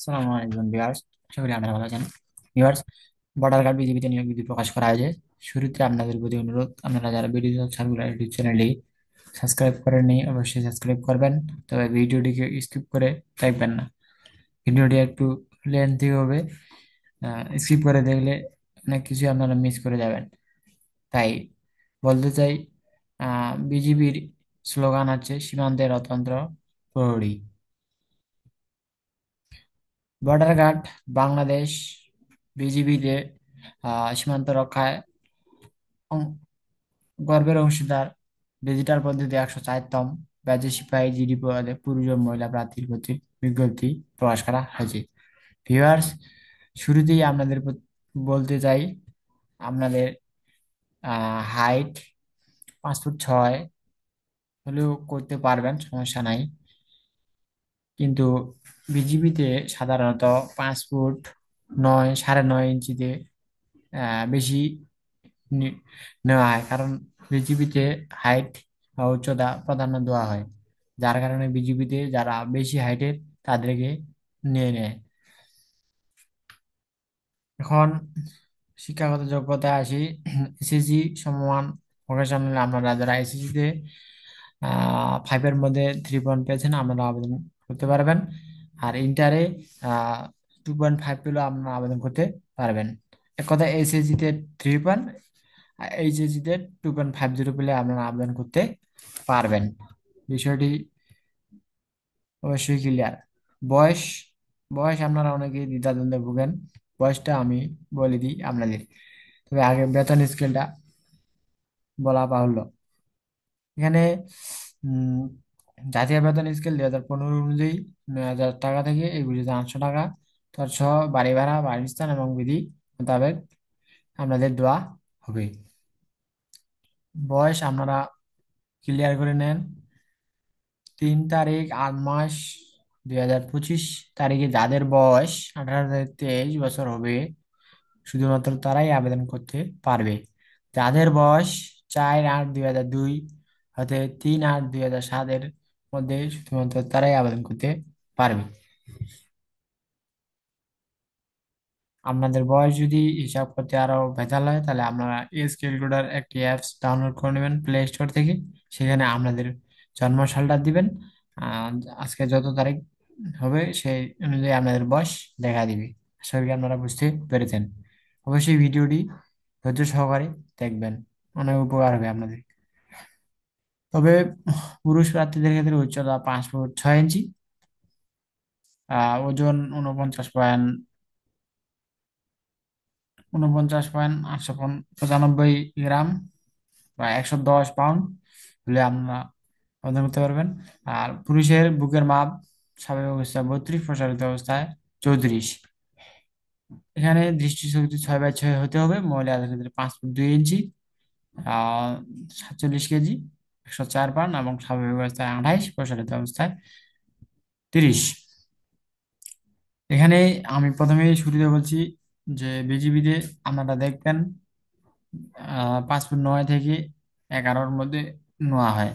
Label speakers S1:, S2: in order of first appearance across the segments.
S1: আসসালামু আলাইকুম ভিউয়ার্স, আশা করি আপনারা ভালো আছেন। ভিউয়ার্স, বর্ডার গার্ড বিজিবিতে নিয়োগ বিধি প্রকাশ করা হয়েছে। শুরুতে আপনাদের প্রতি অনুরোধ, আপনারা যারা ভিডিও সার্কুলার ইউটিউব চ্যানেলটি সাবস্ক্রাইব করেননি অবশ্যই সাবস্ক্রাইব করবেন। তবে ভিডিওটিকে স্কিপ করে দেখবেন না, ভিডিওটি একটু লেন্থি হবে। স্কিপ করে দেখলে অনেক কিছু আপনারা মিস করে যাবেন। তাই বলতে চাই, বিজিবির স্লোগান আছে সীমান্তের অতন্ত্র প্রহরী। বর্ডার গার্ড বাংলাদেশ বিজিবিতে সীমান্ত রক্ষায় অং- গর্বের অংশীদার। ডিজিটাল পদ্ধতি 104তম ব্যাচে সিপাহী জিডি পদে পুরুষ ও মহিলা প্রার্থীর কর্তৃক বিজ্ঞপ্তি প্রকাশ করা হয়েছে। ভিউয়ার্স, শুরুতেই আপনাদের বলতে চাই, আপনাদের হাইট 5 ফুট 6 হলেও করতে পারবেন, সমস্যা নাই। কিন্তু বিজিবিতে সাধারণত 5 ফুট 9, 9.5 ইঞ্চিতে বেশি নি- নেওয়া হয়, কারণ বিজিবিতে হাইট বা উচ্চতা প্রাধান্য দেওয়া হয়। যার কারণে বিজিবিতে যারা বেশি হাইটের তাদেরকে নিয়ে নেয়। এখন শিক্ষাগত যোগ্যতা আসি। এসএসসি সমমান ভোকেশনাল, আপনারা যারা এসএসসি তে 5-এর মধ্যে 3 পয়েন্ট পেয়েছেন আপনারা আবেদন করতে পারবেন। আর ইন্টারে 2.5 পেলেও আপনারা আবেদন করতে পারবেন। এক কথা, এসএসসি তে 3 পয়েন্ট, এইচএসসি তে 2.50 পেলে আপনারা আবেদন করতে পারবেন। বিষয়টি অবশ্যই ক্লিয়ার। বয়স বয়স আপনারা অনেকেই দ্বিধাদ্বন্দ্বে ভোগেন। বয়সটা আমি বলে দিই আপনাদের, তবে আগে বেতন স্কেলটা বলা বাহুল্য। এখানে উম, জাতীয় বেতন স্কেল 2015 অনুযায়ী 9,000 টাকা থেকে 21,800 টাকা তার সহ বাড়ি ভাড়া, বাসস্থান এবং বিধি মোতাবেক আপনাদের দেওয়া হবে। বয়স আপনারা ক্লিয়ার করে নেন। 3 তারিখ 8 মাস 2025 তারিখে যাদের বয়স 18 থেকে 23 বছর হবে, শুধুমাত্র তারাই আবেদন করতে পারবে। যাদের বয়স 4-8-2002 হতে 3-8-2007 মধ্যে, শুধুমাত্র তারাই আবেদন করতে পারবে। আপনাদের বয়স যদি হিসাব করতে আরো ভেজাল হয়, তাহলে আপনারা এজ ক্যালকুলেটর একটি অ্যাপস ডাউনলোড করে নেবেন প্লে স্টোর থেকে। সেখানে আপনাদের জন্ম সালটা দিবেন। আহ, আজকে যত তারিখ হবে সেই অনুযায়ী আপনাদের বয়স দেখা দিবে। আশা করি আপনারা বুঝতে পেরেছেন। অবশ্যই ভিডিওটি ধৈর্য সহকারে দেখবেন, অনেক উপকার হবে আপনাদের। তবে পুরুষ প্রার্থীদের ক্ষেত্রে উচ্চতা 5 ফুট 6 ইঞ্চি, ওজন 49.895 গ্রাম বা 110 পাউন্ড হলে আমরা আবেদন করতে পারবেন। আর পুরুষের বুকের মাপ স্বাভাবিক অবস্থায় 32, প্রসারিত অবস্থায় 34। এখানে দৃষ্টিশক্তি 6/6 হতে হবে। মহিলাদের ক্ষেত্রে 5 ফুট 2 ইঞ্চি, 47 কেজি, 104 পাউন্ড এবং স্বাভাবিক অবস্থায় 28, প্রসারিত অবস্থায় 30। এখানে আমি প্রথমেই শুরুতে বলছি যে বিজিবিতে আপনারা দেখবেন 5 ফুট 9 থেকে 11-র মধ্যে নেওয়া হয়।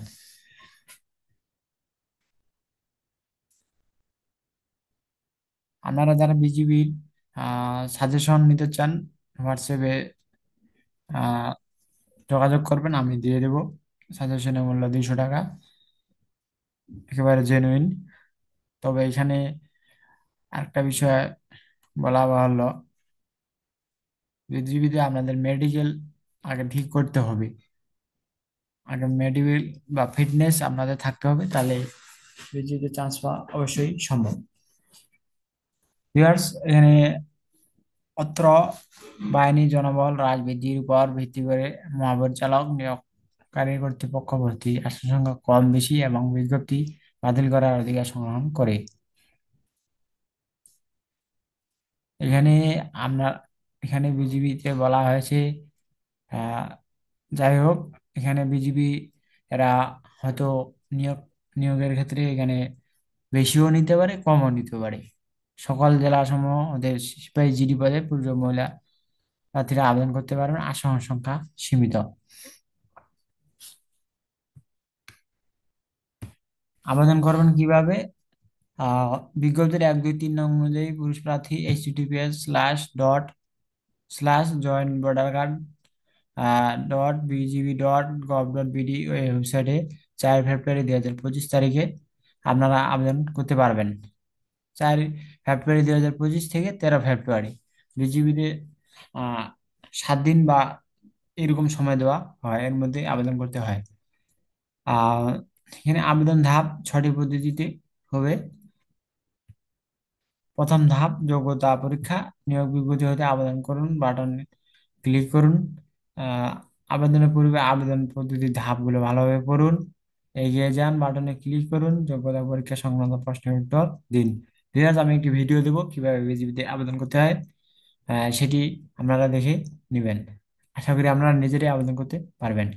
S1: আপনারা যারা বিজিবির সাজেশন নিতে চান, হোয়াটসঅ্যাপে যোগাযোগ করবেন, আমি দিয়ে দেবো। সাজেশনের মূল্য 200 টাকা, একেবারে জেনুইন। তবে এখানে আরেকটা বিষয় বলা বাহুল্য, বিজিবিতে আপনাদের মেডিকেল আগে ঠিক করতে হবে। আগে মেডিকেল বা ফিটনেস আপনাদের থাকতে হবে, তাহলে বিজিবিতে চান্স পাওয়া অবশ্যই সম্ভব। ভিউয়ার্স, এখানে অত্র বাহিনী জনবল রাজবীতির উপর ভিত্তি করে মহাপরিচালক নিয়োগকারী কর্তৃপক্ষ ভর্তি আসন সংখ্যা কম বেশি এবং বিজ্ঞপ্তি বাতিল করার অধিকার সংগ্রহণ করে। এখানে আমরা এখানে বিজিবিতে বলা হয়েছে, আহ, যাই হোক, এখানে বিজিবি এরা হয়তো নিয়োগ নিয়োগের ক্ষেত্রে এখানে বেশিও নিতে পারে, কমও নিতে পারে। সকল জেলা সমূহ ওদের সিপাহী জিডি পদে পুরুষ ও মহিলা প্রার্থীরা আবেদন করতে পারবেন। আসন সংখ্যা সীমিত। আবেদন করবেন কিভাবে? আহ বিজ্ঞপ্তির 1, 2, 3 নং অনুযায়ী পুরুষ প্রার্থী https://join.bgb.gov.bd ওয়েবসাইটে 4 ফেব্রুয়ারি 2025 তারিখে আপনারা আবেদন করতে পারবেন। 4 ফেব্রুয়ারি 2025 থেকে 13 ফেব্রুয়ারি বিজিবিতে 7 দিন বা এরকম সময় দেওয়া হয়, এর মধ্যে আবেদন করতে হয়। আহ এখানে আবেদন ধাপ 6টি পদ্ধতিতে হবে। প্রথম ধাপ যোগ্যতা পরীক্ষা। নিয়োগ বিজ্ঞপ্তি হতে আবেদন করুন বাটন ক্লিক করুন। আহ, আবেদনের পূর্বে আবেদন পদ্ধতির ধাপগুলো ভালোভাবে পড়ুন। এগিয়ে যান বাটনে ক্লিক করুন, যোগ্যতা পরীক্ষা সংক্রান্ত প্রশ্নের উত্তর দিন। ঠিক আছে, আমি একটি ভিডিও দেবো কিভাবে বিজিবিতে আবেদন করতে হয়, সেটি আপনারা দেখে নেবেন। আশা করি আপনারা নিজেরাই আবেদন করতে পারবেন।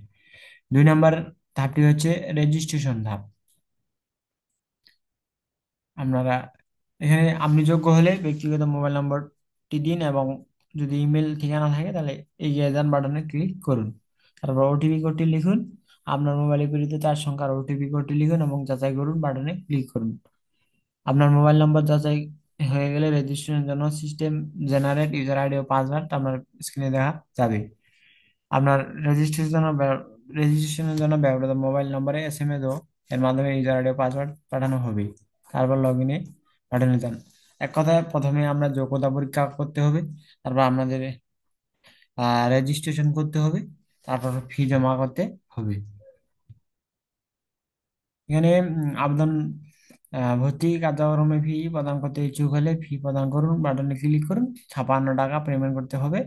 S1: 2 নম্বর ধাপটি হচ্ছে রেজিস্ট্রেশন ধাপ। আপনারা এখানে আপনি যোগ্য হলে ব্যক্তিগত মোবাইল নম্বরটি দিন এবং যদি ইমেল ঠিকানা থাকে তাহলে এগিয়ে যান বাটনে ক্লিক করুন। তারপর ওটিপি কোডটি লিখুন। আপনার মোবাইলে প্রেরিত 4 সংখ্যার ওটিপি কোডটি লিখুন এবং যাচাই করুন বাটনে ক্লিক করুন। আপনার মোবাইল নম্বর যাচাই হয়ে গেলে রেজিস্ট্রেশনের জন্য সিস্টেম জেনারেট ইউজার আইডি ও পাসওয়ার্ড আপনার স্ক্রিনে দেখা যাবে। আপনার রেজিস্ট্রেশনের জন্য ব্যবহৃত মোবাইল নম্বরে এসএমএস ও এর মাধ্যমে ইউজার আইডি ও পাসওয়ার্ড পাঠানো হবে। তারপর লগ ইনে পাঠানো যান। এক কথায় প্রথমে আমরা যোগ্যতা পরীক্ষা করতে হবে, তারপর আপনাদের রেজিস্ট্রেশন করতে হবে, তারপর ফি জমা করতে হবে। এখানে আবেদন ভর্তি কার্যক্রমে ফি প্রদান করতে ইচ্ছুক হলে ফি প্রদান করুন বাটনে ক্লিক করুন। 56 টাকা পেমেন্ট করতে হবে।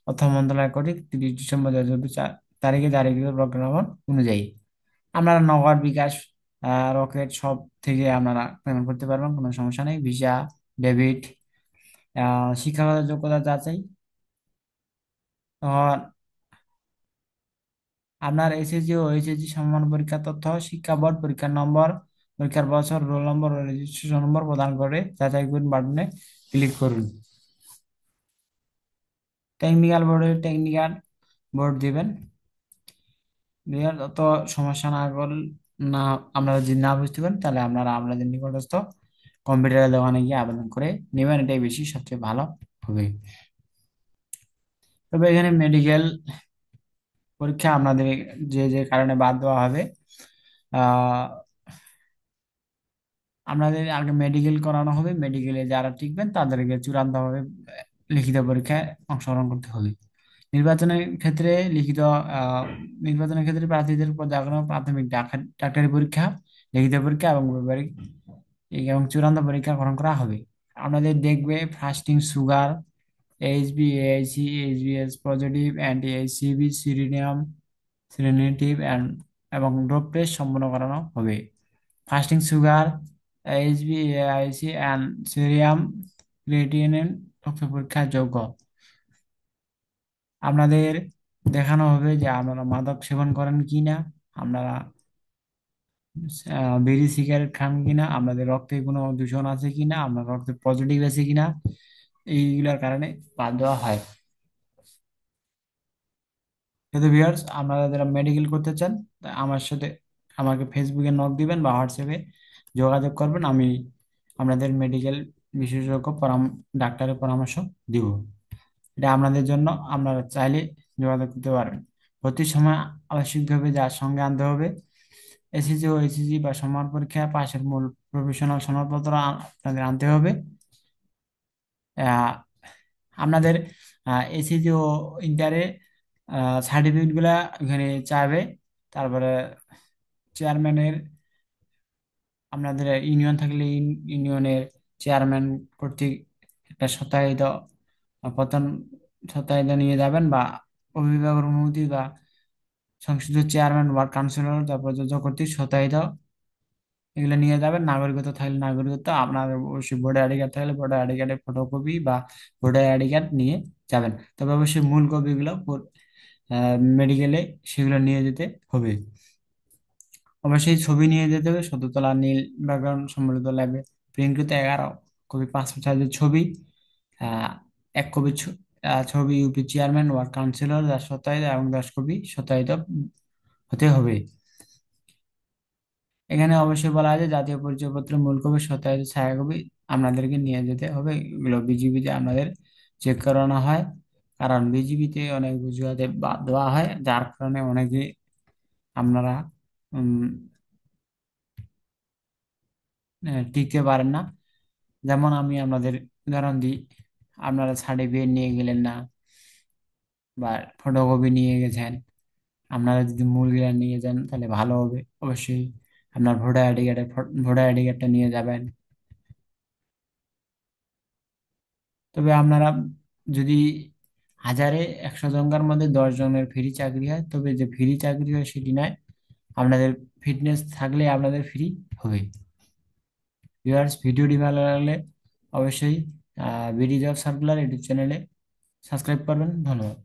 S1: অর্থ মন্ত্রণালয় কর্তৃক 30 ডিসেম্বর 2024 তারিখে জারিকৃত প্রজ্ঞাপন অনুযায়ী। আপনারা নগদ, বিকাশ, রকেট সব থেকে আপনারা পেমেন্ট করতে পারবেন, কোনো সমস্যা নেই। Visa, debit. শিক্ষাগত যোগ্যতা যাচাই। আর আপনার এসএসসি ও এইচএসসি সমমান পরীক্ষার তথ্য, শিক্ষা বোর্ড পরীক্ষার নম্বর, পরীক্ষার বছর, রোল নম্বর ও রেজিস্ট্রেশন নম্বর প্রদান করে যাচাই করুন বাটনে ক্লিক করুন। টেকনিক্যাল বোর্ডে টেকনিক্যাল বোর্ড দিবেন। দিয়ে তত সমস্যা না না আপনারা যদি না বুঝতে পারেন তাহলে আপনারা আপনাদের নিকটস্থ কম্পিউটারের দোকানে গিয়ে আবেদন করে নেবেন, এটাই বেশি সবচেয়ে ভালো হবে। তবে এখানে মেডিকেল পরীক্ষা আপনাদের যে যে কারণে বাদ দেওয়া হবে, আহ আপনাদের আগে মেডিকেল করানো হবে। মেডিকেলে যারা টিকবেন তাদেরকে চূড়ান্তভাবে লিখিত পরীক্ষায় অংশগ্রহণ করতে হবে। নির্বাচনের ক্ষেত্রে লিখিত আহ, নির্বাচনের ক্ষেত্রে প্রার্থীদের উপর দেওয়া প্রাথমিক ডাক্তারি পরীক্ষা, লিখিত পরীক্ষা এবং ব্যবহারিক এবং চূড়ান্ত পরীক্ষা গ্রহণ করা হবে। আপনাদের দেখবে fasting sugar, HBAC, HBS positive, anti HCV, সিরিনিয়াম সিরিনেটিভ এবং ডোপ টেস্ট সম্পন্ন করানো হবে। Fasting sugar, HBAIC and serum creatinine রক্ত পরীক্ষার যোগ্য। আপনাদের দেখানো হবে যে আপনারা মাদক সেবন করেন কিনা, আপনারা বিড়ি সিগারেট খান কিনা, আপনাদের রক্তে কোনো দূষণ আছে কিনা, আপনার রক্তে পজিটিভ আছে কিনা, এইগুলোর কারণে বাদ দেওয়া হয়। কিন্তু ভিউয়ার্স, আপনারা যারা মেডিকেল করতে চান তা আমার সাথে আমাকে ফেসবুকে নক দিবেন বা হোয়াটসঅ্যাপে যোগাযোগ করবেন। আমি আপনাদের মেডিকেল বিশেষজ্ঞ ডাক্তারের পরামর্শ দিব। এটা আপনাদের জন্য, আপনারা চাইলে যোগাযোগ করতে পারবেন। ভর্তির সময় আবশ্যিকভাবে যার সঙ্গে আনতে হবে এসএসসি ও এইচএসসি বা সমান পরীক্ষা পাশের মূল প্রফেশনাল সনদপত্র আপনাদের আনতে হবে। আহ, আপনাদের এসএসসি ও ইন্টারে সার্টিফিকেট গুলা এখানে চাইবে। তারপরে চেয়ারম্যানের, আপনাদের ইউনিয়ন থাকলে ইউনিয়নের চেয়ারম্যান কর্তৃক একটা সত্যায়িত পতন সত্যায়িত নিয়ে যাবেন, বা অভিভাবকের অনুমতি বা সংসদীয় চেয়ারম্যান ওয়ার্ড কাউন্সিলর যা প্রযোজ্য কর্তৃক সত্যায়িত এগুলো নিয়ে যাবেন। নাগরিকত্ব থাকলে নাগরিকত্ব, আপনার অবশ্যই ভোটার আইডি কার্ড থাকলে ভোটার আইডি কার্ডের ফটোকপি বা ভোটার আইডি কার্ড নিয়ে যাবেন। তবে অবশ্যই মূল কপিগুলো মেডিকেলে সেগুলো নিয়ে যেতে হবে। অবশ্যই ছবি নিয়ে যেতে হবে, 14 তলা নীল ব্যাকগ্রাউন্ড সম্বলিত ল্যাবে প্রিন্টকৃত 11 কপি পাসপোর্ট সাইজের ছবি, আহ 1 কপি ছবি ইউপি চেয়ারম্যান ওয়ার্ড কাউন্সিলর যার সত্যায়িত এবং 10 কপি সত্যায়িত হতে হবে। এখানে অবশ্যই বলা আছে জাতীয় পরিচয়পত্রের মূল কপি, সত্যায়িত ছায়াকপি আপনাদেরকে নিয়ে যেতে হবে। এগুলো বিজিবিতে আমাদের চেক করানো হয়, কারণ বিজিবিতে অনেক অজুহাতে বাদ দেওয়া হয়, যার কারণে অনেকে আপনারা উম, টিকতে পারেন না। যেমন আমি আপনাদের উদাহরণ দিই, আপনারা সার্টিফিকেট নিয়ে গেলেন না বা ফটোকপি নিয়ে গেছেন, আপনারা যদি মূলগুলা নিয়ে যান তাহলে ভালো হবে। অবশ্যই আপনার ভোটার আইডি কার্ডটা নিয়ে যাবেন। তবে আপনারা যদি হাজারে 100 জনকার মধ্যে 10 জনের ফ্রি চাকরি হয়, তবে যে ফ্রি চাকরি হয় সেটি নয়, আপনাদের ফিটনেস থাকলে আপনাদের ফ্রি হবে। ভিউয়ার্স, ভিডিওটি ভালো লাগলে অবশ্যই বিডি জব সার্কুলার ইউটিউব চ্যানেলে সাবস্ক্রাইব করবেন। ধন্যবাদ।